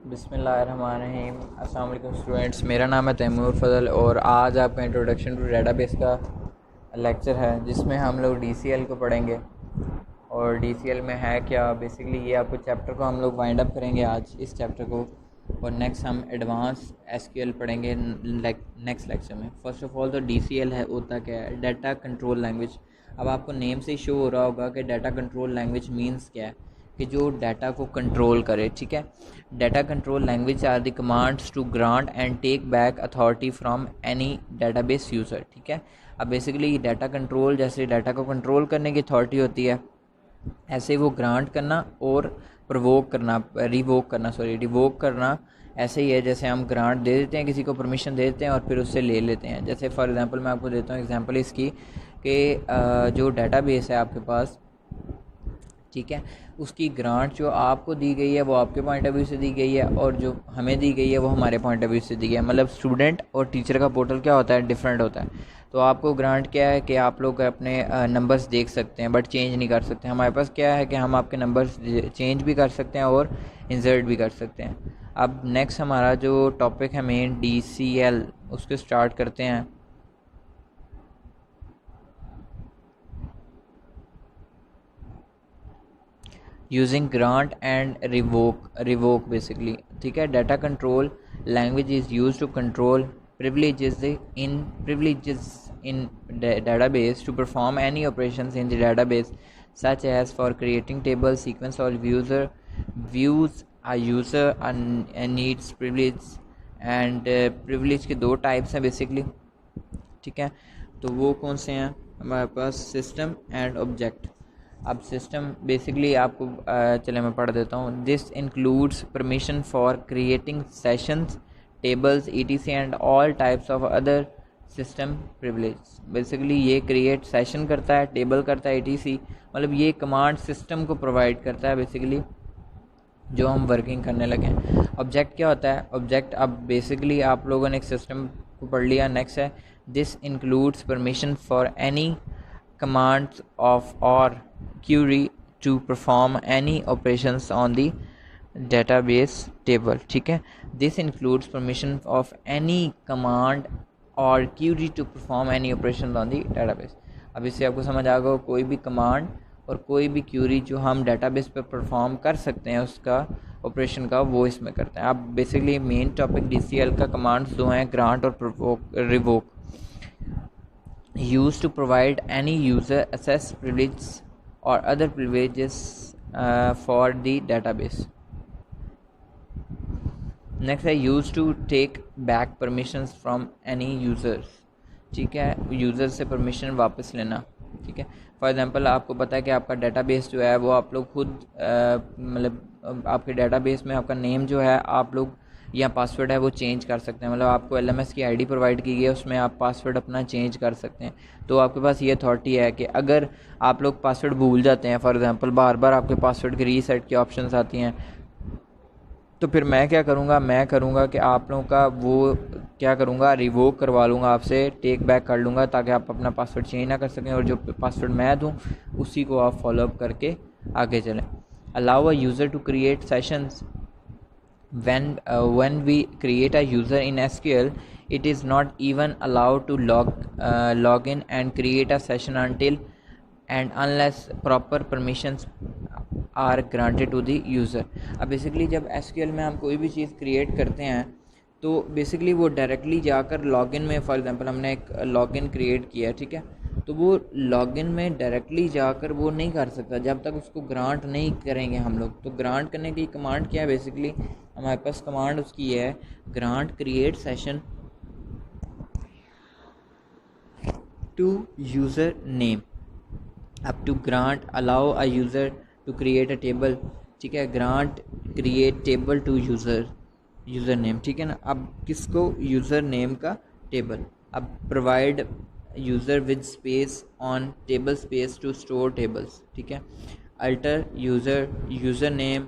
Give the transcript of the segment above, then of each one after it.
बिस्मिल्लाहिर्रहमानिर्रहीम। अस्सलाम वालेकुम स्टूडेंट्स, मेरा नाम है तैमूर फजल और आज आपका इंट्रोडक्शन टू डेटाबेस का लेक्चर है जिसमें हम लोग DCL को पढ़ेंगे। और DCL में है क्या, बेसिकली ये आपको चैप्टर को हम लोग वाइंड अप करेंगे आज इस चैप्टर को। और नेक्स्ट हम एडवांस SQL पढ़ेंगे नेक्स्ट लेक्चर में। फ़र्स्ट ऑफ ऑल तो DCL है होता क्या है, डाटा कंट्रोल लैंग्वेज। अब आपको नेम से ही शो हो रहा होगा कि डाटा कंट्रोल लैंग्वेज मीन्स क्या है, कि जो डाटा को कंट्रोल करे। ठीक है, data control language are the commands to grant and take back authority from any database user. ठीक है, अब बेसिकली डाटा कंट्रोल, जैसे डाटा को कंट्रोल करने की अथॉरिटी होती है, ऐसे वो ग्रांट करना और रिवोक करना ऐसे ही है। जैसे हम ग्रांट दे देते हैं, किसी को परमिशन दे देते हैं और फिर उससे ले लेते हैं। जैसे फॉर एग्जांपल मैं आपको देता हूँ एग्जांपल इसकी कि जो डाटाबेस है आपके पास, ठीक है, उसकी ग्रांट जो आपको दी गई है वो आपके पॉइंट ऑफ व्यू से दी गई है और जो हमें दी गई है वो हमारे पॉइंट ऑफ व्यू से दी गई है। मतलब स्टूडेंट और टीचर का पोर्टल क्या होता है, डिफरेंट होता है। तो आपको ग्रांट क्या है कि आप लोग अपने नंबर्स देख सकते हैं बट चेंज नहीं कर सकते। हमारे पास क्या है कि हम आपके नंबर्स चेंज भी कर सकते हैं और इंसर्ट भी कर सकते हैं। अब नेक्स्ट हमारा जो टॉपिक है मेन DCL, उसको स्टार्ट करते हैं। Using grant and revoke basically. ठीक है, data control language is use to control privileges in database to perform any operations in the database, such as for creating tables, sequence or views a user needs privilege and privilege के दो types हैं basically. ठीक है, तो वो कौन से हैं हमारे पास, सिस्टम एंड ऑब्जेक्ट। अब सिस्टम बेसिकली आपको चले मैं पढ़ देता हूँ। This includes permission for creating sessions, tables, ETC and all types of other system privilege. Basically ये क्रिएट सेशन करता है, टेबल करता है, ETC, मतलब ये कमांड सिस्टम को प्रोवाइड करता है बेसिकली जो हम वर्किंग करने लगे हैं। ऑब्जेक्ट क्या होता है, ऑब्जेक्ट अब बेसिकली आप लोगों ने एक सिस्टम को पढ़ लिया। नेक्स्ट है, this includes permission for any commands of or query to perform any operations on the database table। ठीक है, this includes permission of any command or query to perform any operations on the database। अब इससे आपको समझ आ गया, कोई भी command और कोई भी क्यूरी जो हम डेटाबेस पे परफॉर्म कर सकते हैं उसका ऑपरेशन का, वो इसमें करते हैं। अब बेसिकली मेन टॉपिक DCL का कमांड्स दो हैं, ग्रांट और revoke. Used to provide any user access privileges or other privileges for the database। Next है used to take back permissions from any users। ठीक है, यूज़र से परमिशन वापस लेना। ठीक है, फॉर एग्जांपल आपको पता है कि आपका डेटाबेस जो है वो आप लोग खुद मतलब आपके डेटाबेस में आपका नेम जो है आप लोग या पासवर्ड है वो चेंज कर सकते हैं। मतलब आपको LMS की ID प्रोवाइड की गई है, उसमें आप पासवर्ड अपना चेंज कर सकते हैं। तो आपके पास ये अथॉरिटी है कि अगर आप लोग पासवर्ड भूल जाते हैं, फॉर एग्जांपल बार बार आपके पासवर्ड की रीसेट की ऑप्शंस आती हैं, तो फिर मैं क्या करूँगा, मैं करूँगा कि आप लोगों का वो क्या करूँगा, रिवोक करवा लूँगा आपसे, टेक बैक कर लूँगा ताकि आप अपना पासवर्ड चेंज ना कर सकें और जो पासवर्ड मैं दूँ उसी को आप फॉलोअप करके आगे चलें। Allow a user to create sessions. When we create a user in SQL, it is not even allowed to log in and create a session until and unless proper permissions are granted to the user। अब basically जब SQL में हम कोई भी चीज़ create करते हैं तो basically वो डायरेक्टली जाकर लॉगिन में, फॉर एग्जांपल हमने एक लॉगिन क्रिएट किया, ठीक है, तो वो लॉगिन में डायरेक्टली जाकर वो नहीं कर सकता जब तक उसको ग्रांट नहीं करेंगे हम लोग। तो ग्रांट करने की कमांड क्या है, बेसिकली हमारे पास कमांड उसकी है grant create session to user name. अब to grant allow a user to create a table. ठीक है, grant create table to user name. ठीक है ना, अब किसको, यूज़र नेम का टेबल। अब provide user with space on table space to store tables. ठीक है, अल्टर यूज़र नेम।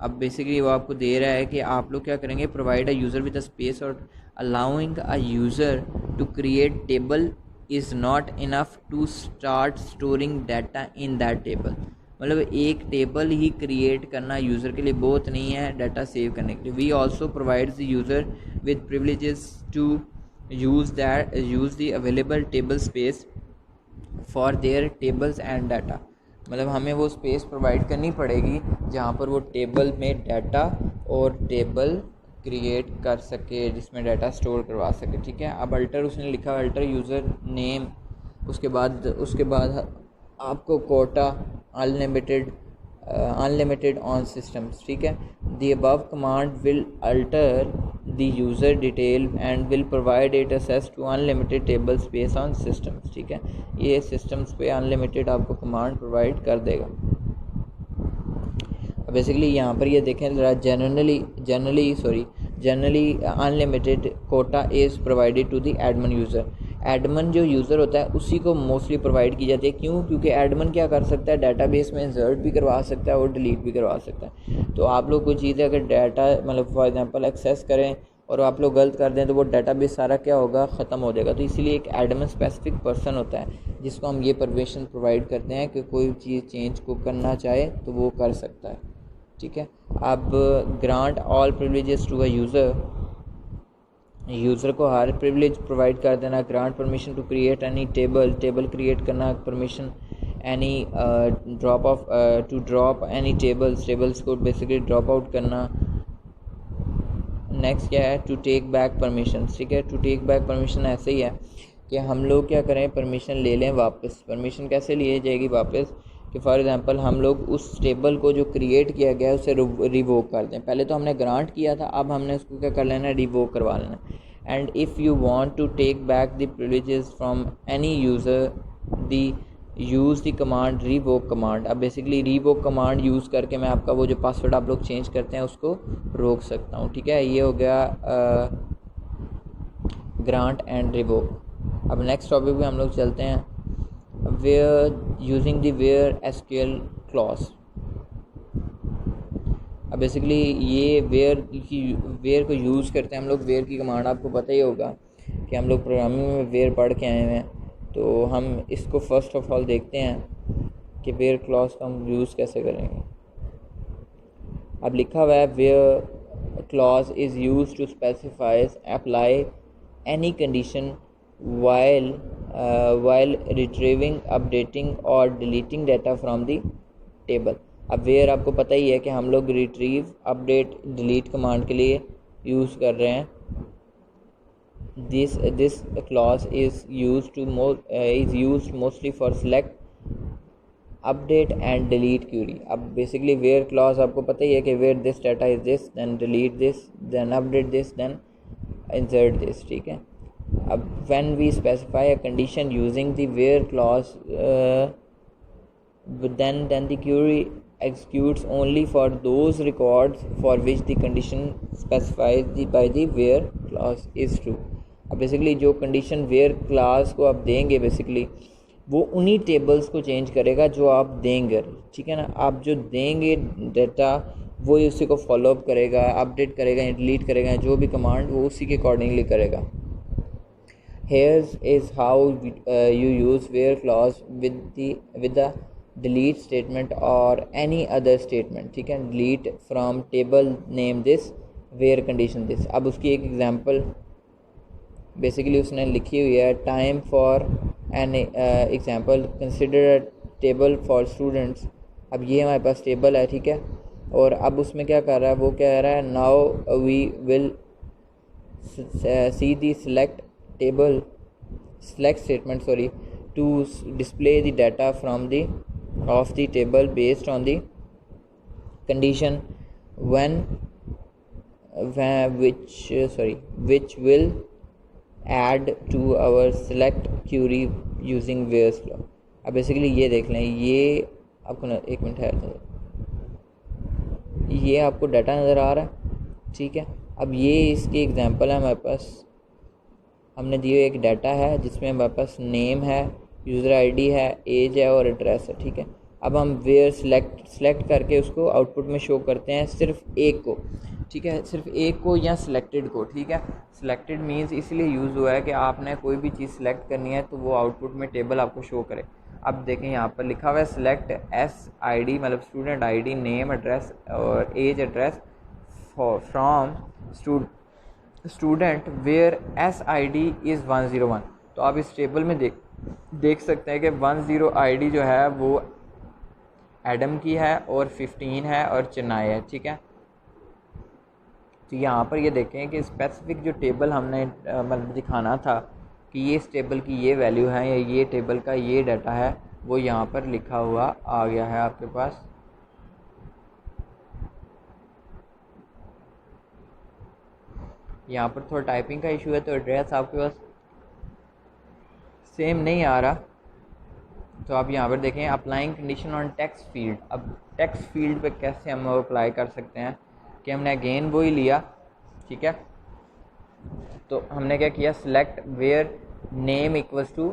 अब बेसिकली वो आपको दे रहा है कि आप लोग क्या करेंगे, provide a user with a space और allowing a user to create table is not enough to start storing data in that table. मतलब एक टेबल ही क्रिएट करना यूज़र के लिए बहुत नहीं है डाटा सेव करने के लिए। We also provides the user with privileges to use the available table space for their tables and data. मतलब हमें वो स्पेस प्रोवाइड करनी पड़ेगी जहाँ पर वो टेबल में डाटा और टेबल क्रिएट कर सके, जिसमें डाटा स्टोर करवा सके। ठीक है, अब अल्टर उसने लिखा, अल्टर यूज़र नेम, उसके बाद आपको कोटा अनलिमिटेड ऑन सिस्टम्स। ठीक है, the above command will alter the user detail and will provide it access to unlimited table space on systems. ठीक है, ये सिस्टम्स पे अनलिमिटेड आपको कमांड प्रोवाइड कर देगा। बेसिकली यहाँ पर ये देखें ज़रा, generally unlimited quota is provided to the admin user. Admin जो यूज़र होता है उसी को मोस्टली प्रोवाइड की जाती है। क्यों? क्योंकि एडमिन क्या कर सकता है, डाटाबेस में इंसर्ट भी करवा सकता है और डिलीट भी करवा सकता है। तो आप लोग कोई चीज़ अगर डाटा मतलब फॉर एग्जांपल एक्सेस करें और आप लोग गलत कर दें तो वो डाटाबेस सारा क्या होगा, ख़त्म हो जाएगा। तो इसीलिए एक एडमिन स्पेसिफिक पर्सन होता है जिसको हम ये परमिशन प्रोवाइड करते हैं कि कोई चीज़ चेंज को करना चाहे तो वो कर सकता है। ठीक है, अब grant all privileges to a user को हर प्रिविलेज प्रोवाइड कर देना। Grant permission to create any table create करना, permission any to drop any tables को बेसिकली ड्रॉप आउट करना। नेक्स्ट क्या है, टू टेक बैक परमिशन। ठीक है, टू टेक बैक परमिशन ऐसे ही है कि हम लोग क्या करें, परमिशन ले लें वापस। परमिशन कैसे लिए जाएगी वापस, कि फॉर एग्जांपल हम लोग उस टेबल को जो क्रिएट किया गया है उसे रिवोक कर दें। पहले तो हमने ग्रांट किया था, अब हमने उसको क्या कर लेना है, रिवोक करवा लेना। And if you want to take back the privileges from any user use the command revoke command. अब बेसिकली रिवोक कमांड यूज़ करके मैं आपका वो जो पासवर्ड आप लोग चेंज करते हैं उसको रोक सकता हूँ। ठीक है, ये हो गया ग्रांट एंड रिवोक। अब नेक्स्ट टॉपिक पे हम लोग चलते हैं, where using the where SQL clause. अब बेसिकली ये वेयर को यूज़ करते हैं हम लोग। वेयर की कमांड आपको पता ही होगा कि हम लोग प्रोग्रामिंग में वेयर पढ़ के आए हुए हैं, तो हम इसको फर्स्ट ऑफ ऑल देखते हैं कि वेयर क्लॉज का हम यूज़ कैसे करेंगे। अब लिखा हुआ है, where clause is use to specify apply any condition while retrieving, updating और deleting data from the table। अब where आपको पता ही है कि हम लोग retrieve, update, delete कमांड के लिए यूज़ कर रहे हैं। This clause is used mostly for select, update and delete query। अब basically where clause आपको पता ही है कि where this data is this, then delete this, then update this, then insert this। ठीक है, अब when we specify a condition using the where clause, then the query executes only for those records for which the condition specified by the where clause is true। अब basically जो condition where clause को आप देंगे basically वो उन्हीं tables को change करेगा जो आप देंगे। ठीक है ना, आप जो देंगे डाटा वो ही उसी को फॉलोअप करेगा, अपडेट करेगा या डिलीट करेगा, जो भी कमांड वो उसी के अकॉर्डिंगली करेगा। Here is how you use where clause with the delete statement or any other statement। ठीक है, delete from table name this, where condition this। अब उसकी एक एग्जांपल बेसिकली उसने लिखी हुई है, time for an example consider a table for students. अब ये हमारे पास टेबल है। ठीक है, और अब उसमें क्या कर रहा है, वो क्या कह रहा है, now we will see the select statement to display the data from of the table based on the condition which will add to our select query using where's clause। अब बेसिकली ये देख लें, ये आपको एक मिनट है, ये आपको डाटा नज़र आ रहा है। ठीक है, अब ये इसकी एग्जांपल है हमारे पास। हमने दिए एक डाटा है जिसमें हमारे पास नेम है, यूज़र आईडी है, एज है और एड्रेस है। ठीक है, अब हम वेयर सेलेक्ट करके उसको आउटपुट में शो करते हैं सिर्फ एक को। ठीक है, सिर्फ एक को या सिलेक्टेड को। ठीक है, सिलेक्टेड मीन्स इसलिए यूज़ हुआ है कि आपने कोई भी चीज़ सेलेक्ट करनी है तो वो आउटपुट में टेबल आपको शो करे। अब देखें यहाँ पर लिखा हुआ है सिलेक्ट एस आई डी मतलब student I D, name, address और age address from student where S I D is 101। तो आप इस टेबल में देख सकते हैं कि 10 आईडी जो है वो एडम की है और 15 है और चेन्नई है, ठीक है। तो यहाँ पर ये देखें कि स्पेसिफिक जो टेबल हमने मतलब दिखाना था कि ये इस टेबल की ये वैल्यू है या ये टेबल का ये डाटा है, वो यहाँ पर लिखा हुआ आ गया है आपके पास। यहाँ पर थोड़ा टाइपिंग का इशू है तो एड्रेस आपके पास सेम नहीं आ रहा। तो आप यहाँ पर देखें applying condition on text field. अब टेक्स्ट फील्ड पे कैसे हम अप्लाई कर सकते हैं कि हमने अगेन वो ही लिया, ठीक है। तो हमने क्या किया, select where name equals to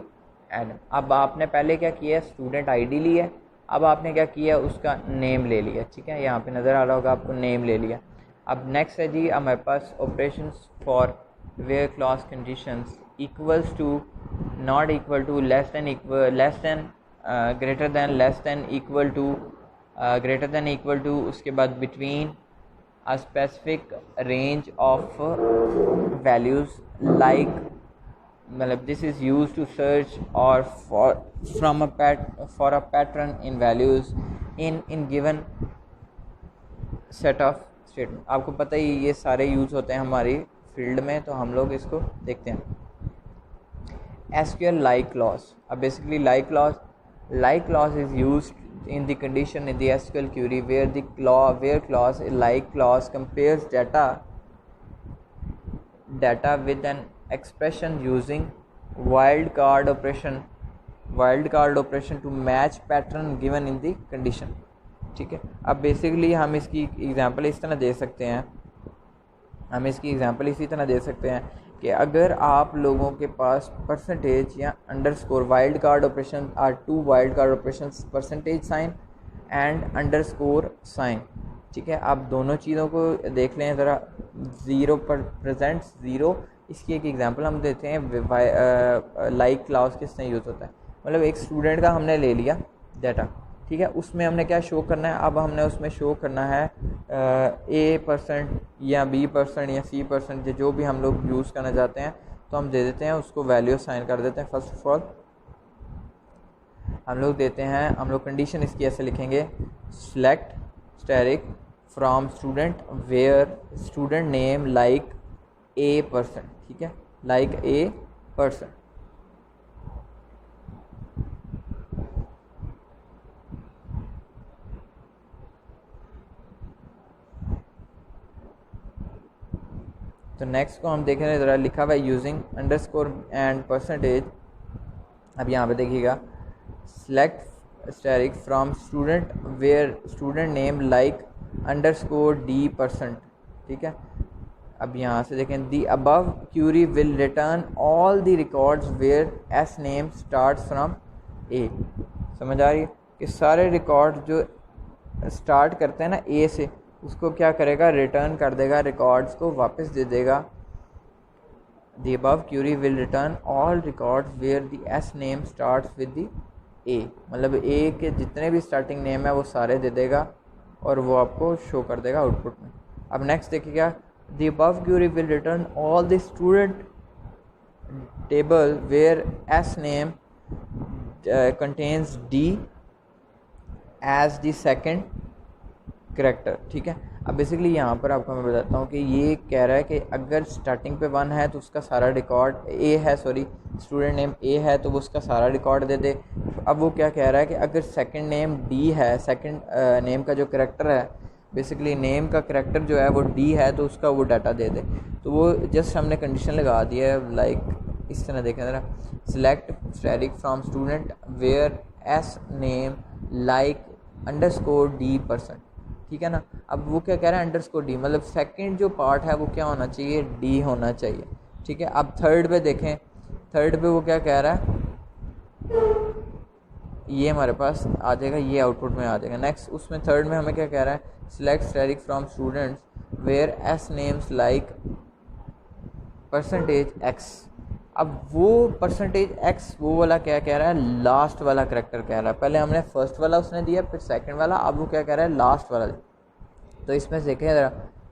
Adam. अब आपने पहले क्या किया, स्टूडेंट आईडी ली है, अब आपने क्या किया, उसका नेम ले लिया, ठीक है। यहाँ पे नज़र आ रहा होगा आपको, नेम ले लिया। अब नेक्स्ट है जी हमारे पास operations for where clause conditions equals to, not equal to, less than, equal, less than, greater than, less than, equal to, greater than, equal to, उसके बाद between a specific range of values like मतलब this is used to search or for a pattern in values in given set of statement। आपको पता ही ये सारे use होते हैं हमारी फील्ड में, तो हम लोग इसको देखते हैं। SQL like clause। अब basically like clause is used in the condition in the SQL query where clause like clause compares data with an expression using wildcard operation to match pattern given in the condition, ठीक है। अब basically हम इसकी example इस तरह दे सकते हैं, हम इसकी एग्जांपल इसी तरह दे सकते हैं कि अगर आप लोगों के पास परसेंटेज या underscore, wild card operation are two wild card operation, percentage sign and underscore sign, ठीक है। आप दोनों चीज़ों को देख लें ज़रा। ज़ीरो पर प्रेजेंट ज़ीरो, इसकी एक एग्जांपल हम देते हैं लाइक क्लाउज किस तरह यूज़ होता है। मतलब एक स्टूडेंट का हमने ले लिया डाटा, ठीक है, उसमें हमने क्या शो करना है, अब हमने उसमें शो करना है A% या B% या C%, जो भी हम लोग यूज़ करना चाहते हैं, तो हम दे देते हैं उसको वैल्यू साइन कर देते हैं। फर्स्ट ऑफ ऑल हम लोग देते हैं, हम लोग कंडीशन इसकी ऐसे लिखेंगे, select static from student where student name like A%, ठीक है, लाइक A%। तो नेक्स्ट को हम देख रहे हैं, ज़रा लिखा हुआ है यूजिंग अंडरस्कोर एंड परसेंटेज। अब यहाँ पे देखिएगा, select static from student where student name like underscore D%, ठीक है। अब यहाँ से देखें, the above query will return all the records where S name starts from A। समझ आ रही है कि सारे रिकॉर्ड जो स्टार्ट करते हैं ना A से, उसको क्या करेगा, रिटर्न कर देगा, रिकॉर्ड्स को वापस दे देगा। The above query will return all records where the S name starts with the A, मतलब A के जितने भी स्टार्टिंग नेम है वो सारे दे देगा और वो आपको शो कर देगा आउटपुट में। अब नेक्स्ट देखिएगा, the above query will return all the student table where S name contains D as the second character, ठीक है। अब बेसिकली यहाँ पर आपको मैं बताता हूँ कि ये कह रहा है कि अगर स्टार्टिंग पे 1 है तो उसका सारा रिकॉर्ड A है, सॉरी स्टूडेंट नेम A है तो वो उसका सारा रिकॉर्ड दे दे। अब वो क्या कह रहा है कि अगर सेकंड नेम D है, सेकंड नेम का जो करेक्टर है, बेसिकली नेम का करेक्टर जो है वो D है, तो उसका वो डाटा दे दे। तो वो जस्ट हमने कंडीशन लगा दी है, लाइक इस तरह देखें ज़रा, select static from student where S name like underscore D%, ठीक है ना। अब वो क्या कह रहा है, अंडरस्कोर D, मतलब सेकंड जो पार्ट है वो क्या होना चाहिए, D होना चाहिए, ठीक है। अब थर्ड पे देखें, थर्ड पे वो क्या कह रहा है, ये हमारे पास आ जाएगा, ये आउटपुट में आ जाएगा। नेक्स्ट उसमें थर्ड में हमें क्या कह रहा है, select static from students where S names like percentage X, अब वो परसेंटेज एक्स वो वाला क्या कह रहा है, लास्ट वाला करेक्टर कह रहा है। पहले हमने फर्स्ट वाला उसने दिया, फिर सेकंड वाला, अब वो क्या कह रहा है, लास्ट वाला। तो इसमें से देखें ज़रा,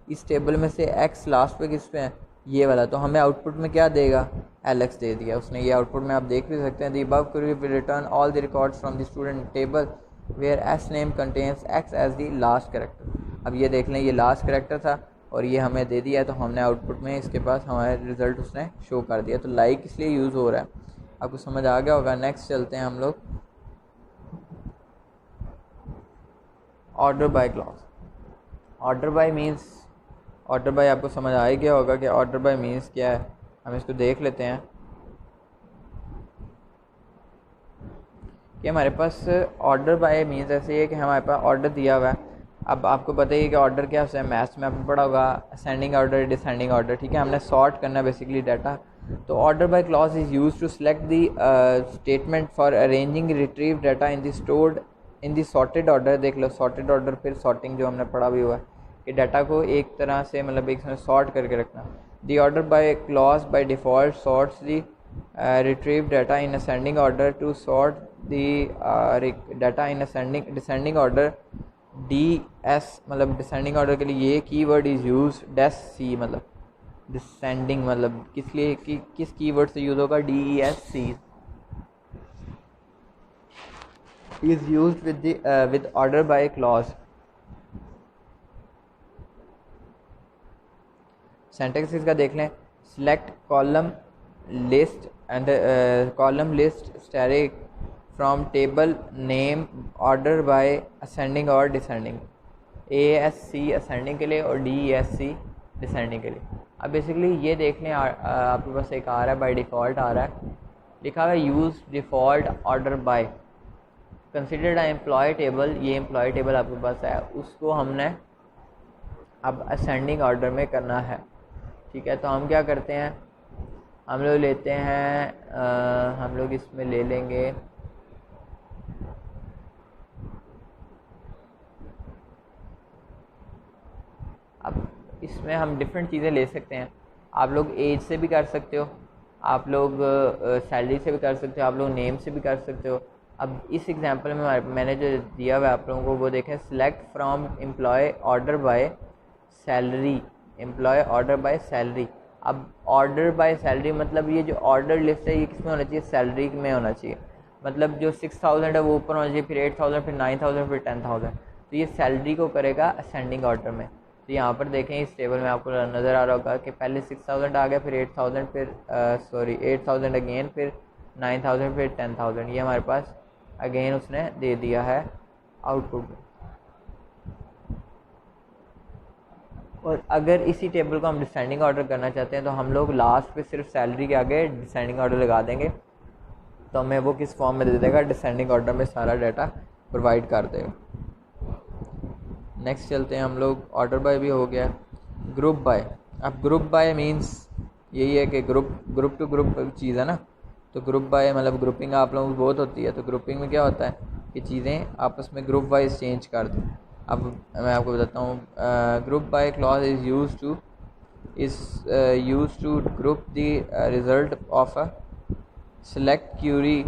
इस टेबल में से एक्स लास्ट पे किस पे है, ये वाला। तो हमें आउटपुट में क्या देगा, एलेक्स दे दिया उसने। ये आउटपुट में आप देख भी सकते हैं, the above query will return all the records from the student table where S name contains X as the last character. अब ये देख लें, ये लास्ट करेक्टर था और ये हमें दे दिया है, तो हमने आउटपुट में इसके पास हमारे रिज़ल्ट उसने शो कर दिया। तो लाइक इसलिए यूज़ हो रहा है, आपको समझ आ गया होगा। नेक्स्ट चलते हैं हम लोग order by clause. Order by means, order by आपको समझ आ ही गया होगा कि ऑर्डर बाय मीन्स क्या है। हम इसको देख लेते हैं कि हमारे पास ऑर्डर बाय मीन्स ऐसे है कि हमारे पास ऑर्डर दिया हुआ है। अब आपको पता ही है कि ऑर्डर क्या होता है, मैथ्स में आपने पढ़ा होगा, असेंडिंग ऑर्डर, डिसेंडिंग ऑर्डर, ठीक है। हमने सॉर्ट करना बेसिकली डाटा। तो order by clause is use to select the statement for arranging retrieve data in the stored in the sorted order. देख लो सॉर्टेड ऑर्डर, फिर सॉर्टिंग जो हमने पढ़ा भी हुआ है कि डाटा को एक तरह से मतलब एक सॉर्ट करके रखना। The order by clause by default sorts the retrieve data in ascending order to sort the data in descending order. D S मतलब डिसेंडिंग ऑर्डर के लिए ये keyword is use, DESC मतलब डिसेंडिंग मतलब किस लिए किस कीवर्ड से यूज़ होगा, DESC is used with order by clause. Syntax इसका देख लें, select column list and column list static from table name order by ascending और डिसेंडिंग। ASC असेंडिंग के लिए और DESC डिसेंडिंग के लिए। अब बेसिकली ये देख लें, आपके पास एक आ रहा है, बाय डिफ़ॉल्ट आ रहा है, लिखा हुआ है use default order by considered employee table. ये एम्प्लॉय टेबल आपके पास है, उसको हमने अब असेंडिंग ऑर्डर में करना है, ठीक है। तो हम क्या करते हैं, हम लोग लेते हैं हम लोग इसमें ले लेंगे अब इसमें हम डिफरेंट चीज़ें ले सकते हैं। आप लोग एज से भी कर सकते हो, आप लोग सैलरी से भी कर सकते हो, आप लोग नेम से भी कर सकते हो। अब इस एग्जांपल में मैंने जो दिया हुआ है आप लोगों को वो देखें, select from employee order by salary, employee order by salary. अब ऑर्डर बाय सैलरी मतलब ये जो ऑर्डर लिस्ट है ये किस में होना चाहिए, सैलरी में होना चाहिए। मतलब जो 6000 है वो ऊपर होना चाहिए, फिर 8000, फिर 9000, फिर 10000। तो ये सैलरी को करेगा असेंडिंग ऑर्डर में। तो यहाँ पर देखें इस टेबल में आपको नज़र आ रहा होगा कि पहले 6000 आ गया, फिर 8000, फिर 8000 अगेन, फिर 9000, फिर 10000। ये हमारे पास अगेन उसने दे दिया है आउटपुट में। और अगर इसी टेबल को हम डिसेंडिंग ऑर्डर करना चाहते हैं तो हम लोग लास्ट पे सिर्फ सैलरी के आगे डिसेंडिंग ऑर्डर लगा देंगे, तो हमें वो किस फॉर्म में दे देगा, डिसेंडिंग ऑर्डर में सारा डाटा प्रोवाइड कर देगा। नेक्स्ट चलते हैं हम लोग, ऑर्डर बाय भी हो गया, ग्रुप बाय। अब ग्रुप बाय मींस यही है कि ग्रुप टू ग्रुप चीज़ है ना। तो ग्रुप बाय मतलब ग्रुपिंग आप लोगों को बहुत होती है। तो ग्रुपिंग में क्या होता है कि चीज़ें आपस में ग्रुप वाइज चेंज कर दें। अब मैं आपको बताता हूँ, group by clause is use to group the result of a select query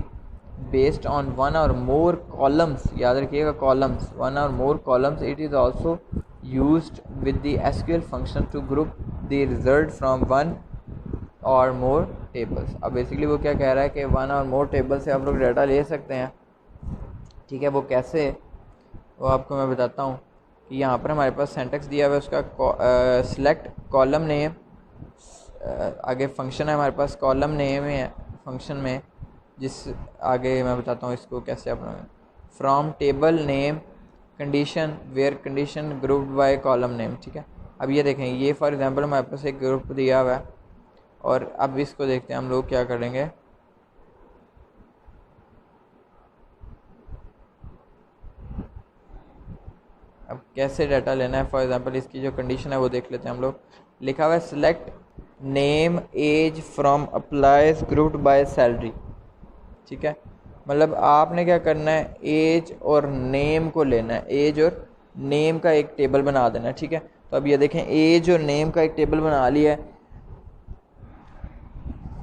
based on one or more columns. याद रखिएगा columns, one or more columns. It is also used with the SQL function to group the result from one or more tables. अब basically वो क्या कह रहा है कि one or more table से आप लोग डाटा ले सकते हैं, ठीक है। वो कैसे, वो आपको मैं बताता हूँ कि यहाँ पर हमारे पास सिंटैक्स दिया हुआ है उसका, सिलेक्ट कॉलम नेम, आगे फंक्शन है हमारे पास कॉलम नेम है फंक्शन में, जिस आगे मैं बताता हूँ इसको कैसे अपना, from table name condition where condition grouped by column name, ठीक है। अब ये देखें, ये फॉर एग्जांपल हमारे पास एक ग्रुप दिया हुआ है और अब इसको देखते हैं हम लोग क्या करेंगे। अब कैसे डाटा लेना है, फॉर एग्जांपल इसकी जो कंडीशन है वो देख लेते हैं हम लोग। लिखा हुआ है select name age from employees grouped by salary, ठीक है। मतलब आपने क्या करना है, एज और नेम को लेना है, एज और नेम का एक टेबल बना देना है, ठीक है। तो अब ये देखें एज और नेम का एक टेबल बना लिया है।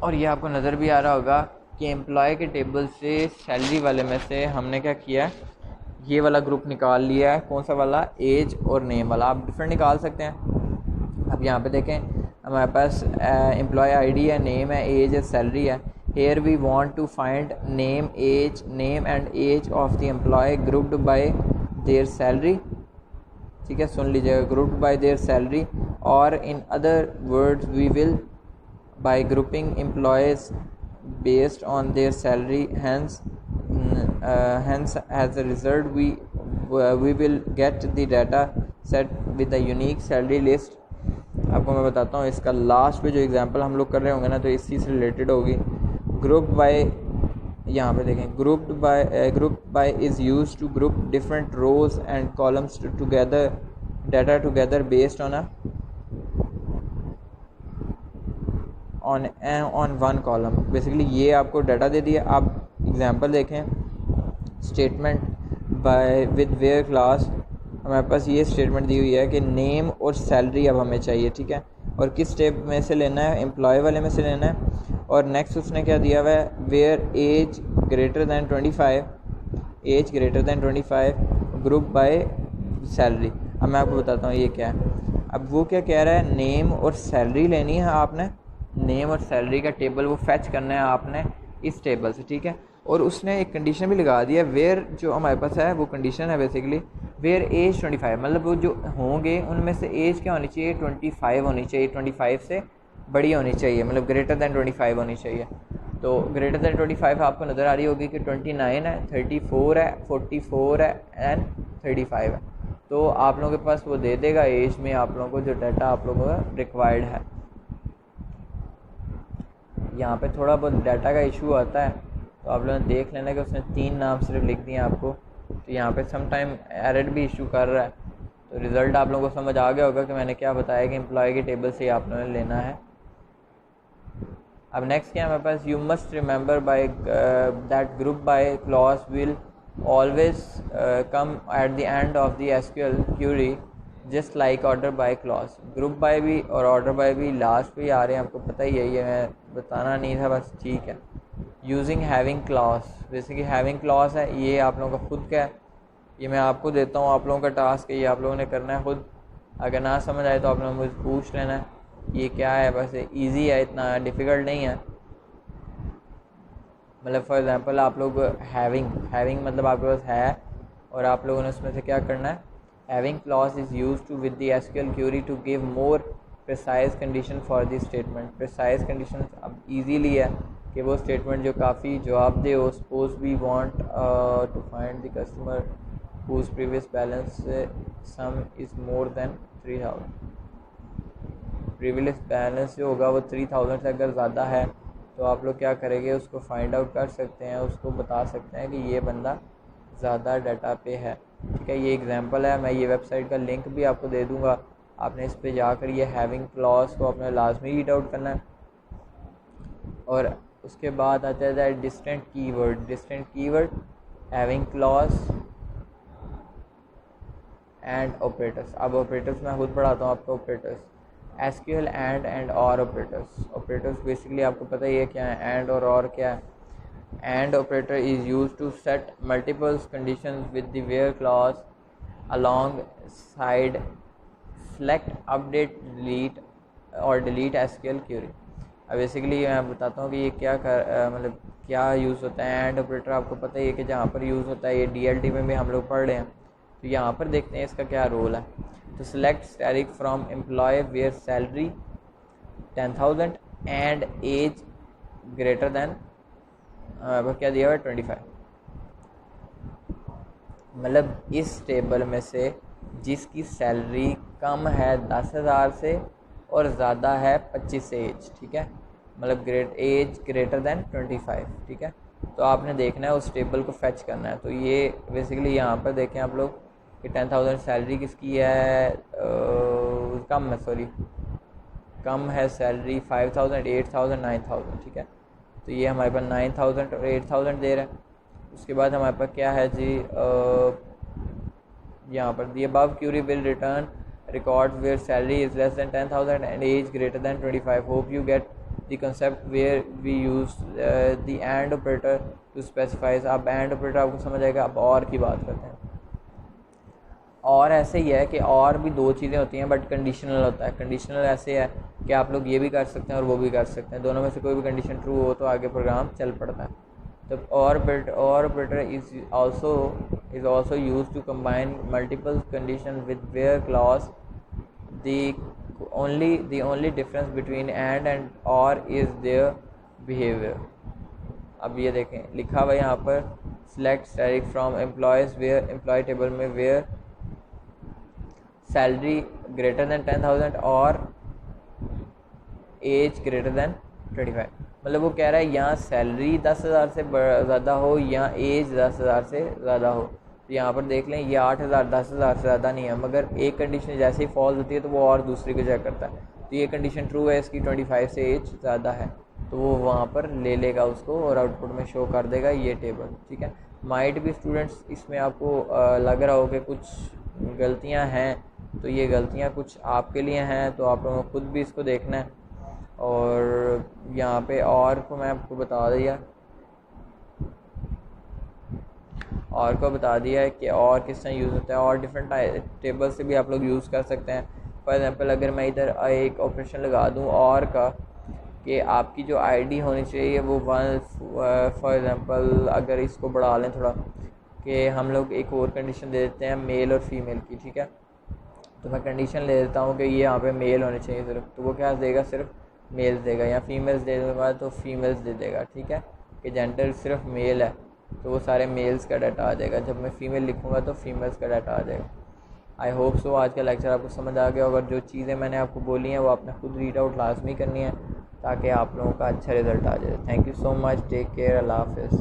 और ये आपको नज़र भी आ रहा होगा कि एम्प्लॉय के टेबल से सैलरी वाले में से हमने क्या किया है, ये वाला ग्रुप निकाल लिया है। कौन सा वाला? एज और नेम वाला। आप डिफरेंट निकाल सकते हैं। अब यहाँ पे देखें, हमारे पास एम्प्लॉय आईडी है, नेम है, एज है, सैलरी है। Here we want to find name and age of the employee grouped by their salary. ठीक है, सुन लीजिएगा, ग्रुप्ड बाय देयर सैलरी, और in other words we will by grouping employees based on their salary, hence as a result we will get the data set with a unique salary list। आपको मैं बताता हूँ, इसका last पे जो example हम लोग कर रहे होंगे ना, तो इसी से रिलेटेड होगी। ग्रुप बाय, यहाँ पे देखें, group by is use to group different rows and columns together data together based on one column. Basically ये आपको डाटा दे दिया। आप एग्जांपल देखें, statement by with where class, हमारे पास ये स्टेटमेंट दी हुई है कि नेम और सैलरी अब हमें चाहिए। ठीक है, और किस स्टेप में से लेना है? एम्प्लॉय वाले में से लेना है। और नेक्स्ट उसने क्या दिया हुआ है? Where age greater than 25, age greater than 25 group by salary. अब मैं आपको बताता हूँ ये क्या है। अब वो क्या कह रहा है, नेम और सैलरी लेनी है आपने, नेम और सैलरी का टेबल वो फैच करना है आपने इस टेबल से। ठीक है, और उसने एक कंडीशन भी लगा दी है, वेयर जो हमारे पास है वो कंडीशन है बेसिकली वेयर एज 25, मतलब वो जो होंगे उनमें से एज क्या होनी चाहिए? 25 होनी चाहिए, 25 से बड़ी होनी चाहिए, मतलब ग्रेटर दैन 25 होनी चाहिए। तो ग्रेटर दैन 25 आपको नज़र आ रही होगी कि 29 है, 34 है, 44 है एंड 35 है। तो आप लोगों के पास वो दे देगा एज में आप लोगों को जो डाटा आप लोगों का रिक्वायर्ड है। यहाँ पे थोड़ा बहुत डाटा का इशू आता है, तो आप लोगों ने देख लेना कि उसने 3 नाम सिर्फ लिख दिए आपको, तो यहाँ पे सम टाइम एरर भी इशू कर रहा है। तो रिज़ल्ट आप लोगों को समझ आ गया होगा कि मैंने क्या बताया कि एम्प्लॉय के टेबल से आप लोगों ने लेना है। अब नेक्स्ट क्या है हमारे पास, you must remember by that group by clause will always come at the end of the SQL query just like order by clause. Group by भी और ऑर्डर बाय भी लास्ट पे ही आ रहे हैं, आपको पता ही है, ये मैं बताना नहीं था बस। ठीक है, यूजिंग हैविंग क्लॉज, जैसे कि हैविंग क्लॉज है, ये आप लोगों का खुद का है, ये मैं आपको देता हूँ, आप लोगों का टास्क है, ये आप लोगों ने करना है खुद। अगर ना समझ आए तो आप लोगों ने मुझे पूछ लेना है ये क्या है, बस ईजी है, इतना डिफ़िकल्ट नहीं है। मतलब फॉर एग्जांपल आप लोग हैविंग मतलब आपके पास है और आप लोगों ने उसमें से क्या करना है, having clause is use to with the SQL query to give more precise condition for this statement. Precise condition अब ईजीली है कि वो स्टेटमेंट जो काफ़ी जवाबदेह हो। Suppose we want to find the customer whose previous balance sum is more than 3000। Previous balance जो होगा वो 3000 से अगर ज़्यादा है तो आप लोग क्या करेंगे, उसको फाइंड आउट कर सकते हैं, उसको बता सकते हैं कि ये बंदा ज़्यादा डाटा पे है। ठीक है, ये एग्जांपल है, मैं ये वेबसाइट का लिंक भी आपको दे दूँगा, आपने इस पे जाकर ये हैविंग क्लॉज को अपने लाजमी रीड आउट करना है। और उसके बाद आता है distant keyword, having clause and operators. अब ऑपरेटर्स मैं खुद पढ़ाता हूँ आपको। ऑपरेटर्स एसक्यूएल एंड और ऑपरेटर्स बेसिकली आपको पता ही है क्या है, एंड और क्या है। And operator is use to set multiple conditions with the where clause alongside select update delete SQL query. अब बेसिकली मैं बताता हूँ कि ये क्या मतलब क्या यूज़ होता है। एंड ऑपरेटर आपको पता ही है कि जहाँ पर यूज़ होता है, ये डीएलडी में भी हम लोग पढ़ रहे हैं, तो यहाँ पर देखते हैं इसका क्या रोल है। तो select asterisk from employee where salary 10,000 and age greater than क्या दिया हुआ है 25। मतलब इस टेबल में से जिसकी सैलरी कम है 10,000 से और ज़्यादा है 25 से एज। ठीक है, मतलब एज ग्रेटर दैन 25। ठीक है, तो आपने देखना है उस टेबल को फैच करना है। तो ये बेसिकली यहाँ पर देखें आप लोग कि 10,000 सैलरी किसकी है, कम है सैलरी 5,000, 8,000, 9,000। ठीक है, तो ये हमारे पास 9,000 और 8,000 दे रहा है। उसके बाद हमारे पास क्या है जी, यहाँ पर the above query will return record where salary is less than 10,000 and age greater than 25। Hope you get the concept where we use the and operator to specifies. अब एंड ऑपरेटर आपको समझ आएगा। अब और की बात करते हैं। और ऐसे ही है कि और भी दो चीज़ें होती हैं बट कंडीशनल होता है। कंडीशनल ऐसे है कि आप लोग ये भी कर सकते हैं और वो भी कर सकते हैं, दोनों में से कोई भी कंडीशन ट्रू हो तो आगे प्रोग्राम चल पड़ता है। तो और operator is also used to combine multiple condition with where clause. the only difference between and or is their behavior। अब ये देखें लिखा हुआ यहाँ पर select static from employees where employee table में where salary greater than 10,000 और age greater than 25। मतलब वो कह रहा है यहाँ सैलरी 10,000 से ज़्यादा हो या एज 10,000 से ज़्यादा हो। तो यहाँ पर देख लें ये 8,000 10,000 से ज़्यादा नहीं है, मगर एक कंडीशन जैसे ही फॉल्स होती है तो वो और दूसरी को चेक करता है। तो ये कंडीशन ट्रू है, इसकी 25 से एज ज़्यादा है, तो वो वहाँ पर ले लेगा उसको और आउटपुट में शो कर देगा ये टेबल। ठीक है। माइट भी स्टूडेंट्स इसमें आपको लग रहा हो कि कुछ गलतियाँ हैं, तो ये गलतियाँ कुछ आपके लिए हैं, तो आप लोगों को खुद भी इसको देखना है। और यहाँ पे और को मैं आपको बता दिया है कि और किस तरह यूज़ होता है, और डिफरेंट टेबल से भी आप लोग यूज़ कर सकते हैं। फॉर एग्जांपल अगर मैं इधर एक ऑपरेशन लगा दूँ और का कि आपकी जो आईडी होनी चाहिए वो वन, फॉर एग्जांपल अगर इसको बढ़ा लें थोड़ा कि हम लोग एक और कंडीशन दे देते हैं मेल और फीमेल की। ठीक है। तो मैं कंडीशन ले देता हूँ कि ये यहाँ पे मेल होने चाहिए सिर्फ, तो वो क्या देगा, सिर्फ मेल्स देगा, या फीमेल्स दे दूँगा तो फीमेल्स दे देगा। ठीक है। कि जेंडर सिर्फ मेल है तो वो सारे मेल्स का डाटा आ जाएगा, जब मैं फ़ीमेल लिखूँगा तो फीमेल्स का डाटा आ जाएगा। आई होप सो आज का लेक्चर आपको समझ आ गया। अगर जो चीज़ें मैंने आपको बोली हैं वो आपने खुद रीड आउट लाजमी करनी है ताकि आप लोगों का अच्छा रिज़ल्ट आ जाए। Thank you so much, take care, अल्लाह हाफ़िज़।